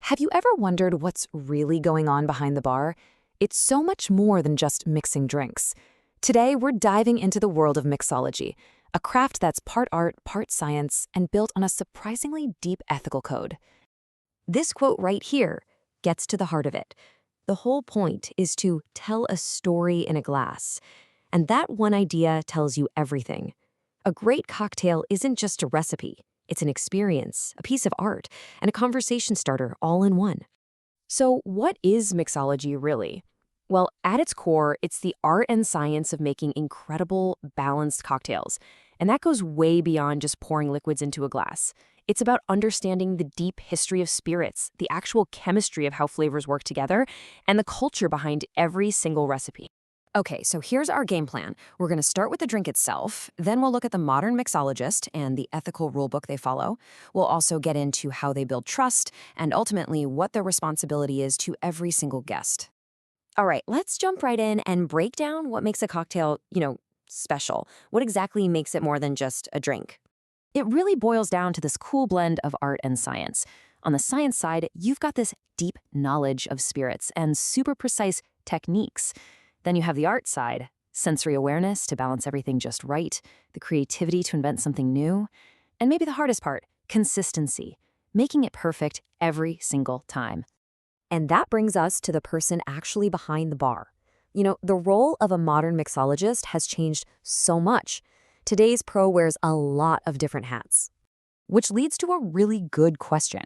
Have you ever wondered what's really going on behind the bar? It's so much more than just mixing drinks. Today, we're diving into the world of mixology, a craft that's part art, part science, and built on a surprisingly deep ethical code. This quote right here gets to the heart of it. The whole point is to tell a story in a glass. And that one idea tells you everything. A great cocktail isn't just a recipe. It's an experience, a piece of art, and a conversation starter all in one. So what is mixology really? Well, at its core, it's the art and science of making incredible, balanced cocktails. And that goes way beyond just pouring liquids into a glass. It's about understanding the deep history of spirits, the actual chemistry of how flavors work together, and the culture behind every single recipe. Okay, so here's our game plan. We're going to start with the drink itself, then we'll look at the modern mixologist and the ethical rulebook they follow. We'll also get into how they build trust and ultimately what their responsibility is to every single guest. All right, let's jump right in and break down what makes a cocktail, special. What exactly makes it more than just a drink? It really boils down to this cool blend of art and science. On the science side, you've got this deep knowledge of spirits and super precise techniques. Then you have the art side, sensory awareness to balance everything just right, the creativity to invent something new, and maybe the hardest part, consistency, making it perfect every single time. And that brings us to the person actually behind the bar. The role of a modern mixologist has changed so much. Today's pro wears a lot of different hats. Which leads to a really good question.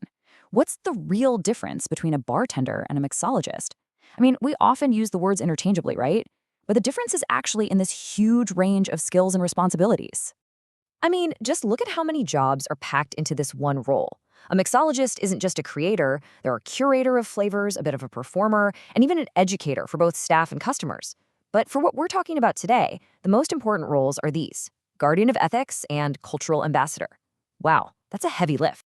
What's the real difference between a bartender and a mixologist? We often use the words interchangeably, right? But the difference is actually in this huge range of skills and responsibilities. Just look at how many jobs are packed into this one role. A mixologist isn't just a creator, they're a curator of flavors, a bit of a performer, and even an educator for both staff and customers. But for what we're talking about today, the most important roles are these: guardian of ethics and cultural ambassador. Wow, that's a heavy lift.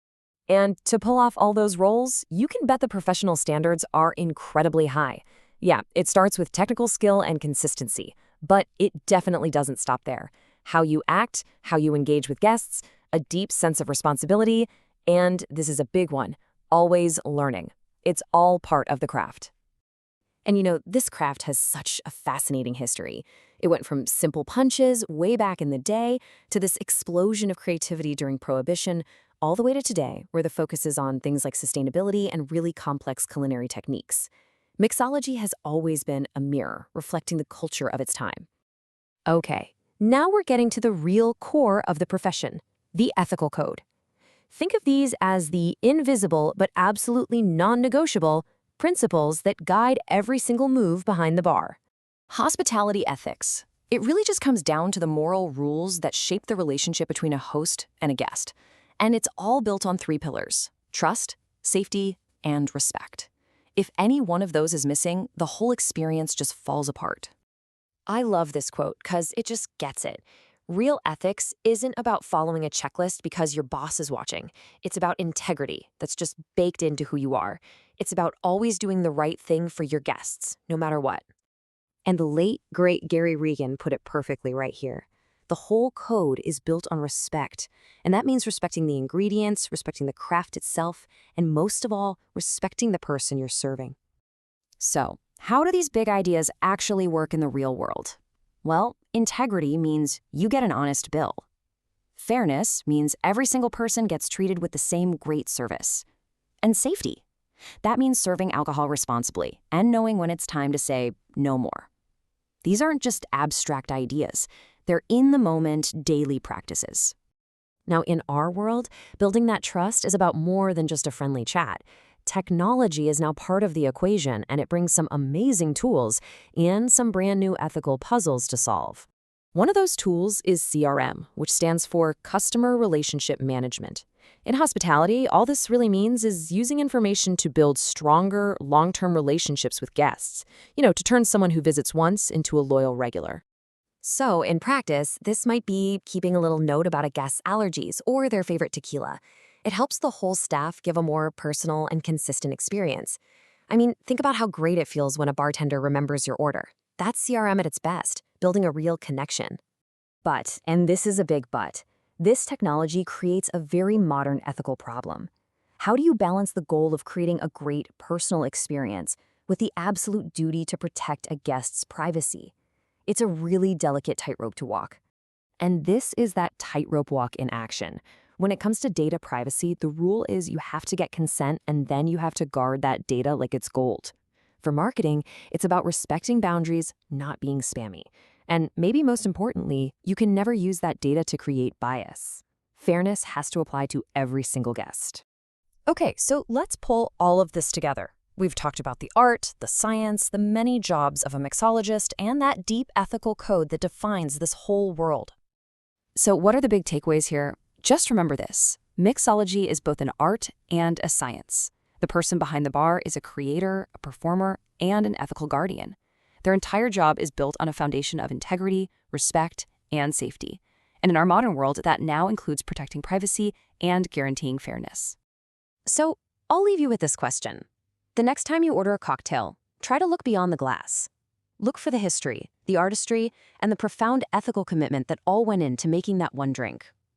And to pull off all those roles, you can bet the professional standards are incredibly high. Yeah, it starts with technical skill and consistency, but it definitely doesn't stop there. How you act, how you engage with guests, a deep sense of responsibility, and this is a big one, always learning. It's all part of the craft. And this craft has such a fascinating history. It went from simple punches way back in the day to this explosion of creativity during Prohibition, all the way to today, where the focus is on things like sustainability and really complex culinary techniques. Mixology has always been a mirror, reflecting the culture of its time. Okay, now we're getting to the real core of the profession, the ethical code. Think of these as the invisible but absolutely non-negotiable principles that guide every single move behind the bar. Hospitality ethics. It really just comes down to the moral rules that shape the relationship between a host and a guest. And it's all built on 3 pillars: trust, safety, and respect. If any one of those is missing, the whole experience just falls apart. I love this quote because it just gets it. Real ethics isn't about following a checklist because your boss is watching. It's about integrity that's just baked into who you are. It's about always doing the right thing for your guests, no matter what. And the late, great Gary Regan put it perfectly right here. The whole code is built on respect, and that means respecting the ingredients, respecting the craft itself, and most of all, respecting the person you're serving. So, how do these big ideas actually work in the real world? Well, integrity means you get an honest bill. Fairness means every single person gets treated with the same great service. And safety. That means serving alcohol responsibly and knowing when it's time to say no more. These aren't just abstract ideas. They're in-the-moment, daily practices. Now, in our world, building that trust is about more than just a friendly chat. Technology is now part of the equation, and it brings some amazing tools and some brand new ethical puzzles to solve. One of those tools is CRM, which stands for Customer Relationship Management. In hospitality, all this really means is using information to build stronger, long-term relationships with guests, to turn someone who visits once into a loyal regular. So, in practice, this might be keeping a little note about a guest's allergies or their favorite tequila. It helps the whole staff give a more personal and consistent experience. Think about how great it feels when a bartender remembers your order. That's CRM at its best, building a real connection. But, and this is a big but, this technology creates a very modern ethical problem. How do you balance the goal of creating a great personal experience with the absolute duty to protect a guest's privacy? It's a really delicate tightrope to walk. And this is that tightrope walk in action. When it comes to data privacy, the rule is you have to get consent and then you have to guard that data like it's gold. For marketing, it's about respecting boundaries, not being spammy. And maybe most importantly, you can never use that data to create bias. Fairness has to apply to every single guest. Okay, so let's pull all of this together. We've talked about the art, the science, the many jobs of a mixologist, and that deep ethical code that defines this whole world. So what are the big takeaways here? Just remember this. Mixology is both an art and a science. The person behind the bar is a creator, a performer, and an ethical guardian. Their entire job is built on a foundation of integrity, respect, and safety. And in our modern world, that now includes protecting privacy and guaranteeing fairness. So, I'll leave you with this question. The next time you order a cocktail, try to look beyond the glass. Look for the history, the artistry, and the profound ethical commitment that all went into making that one drink.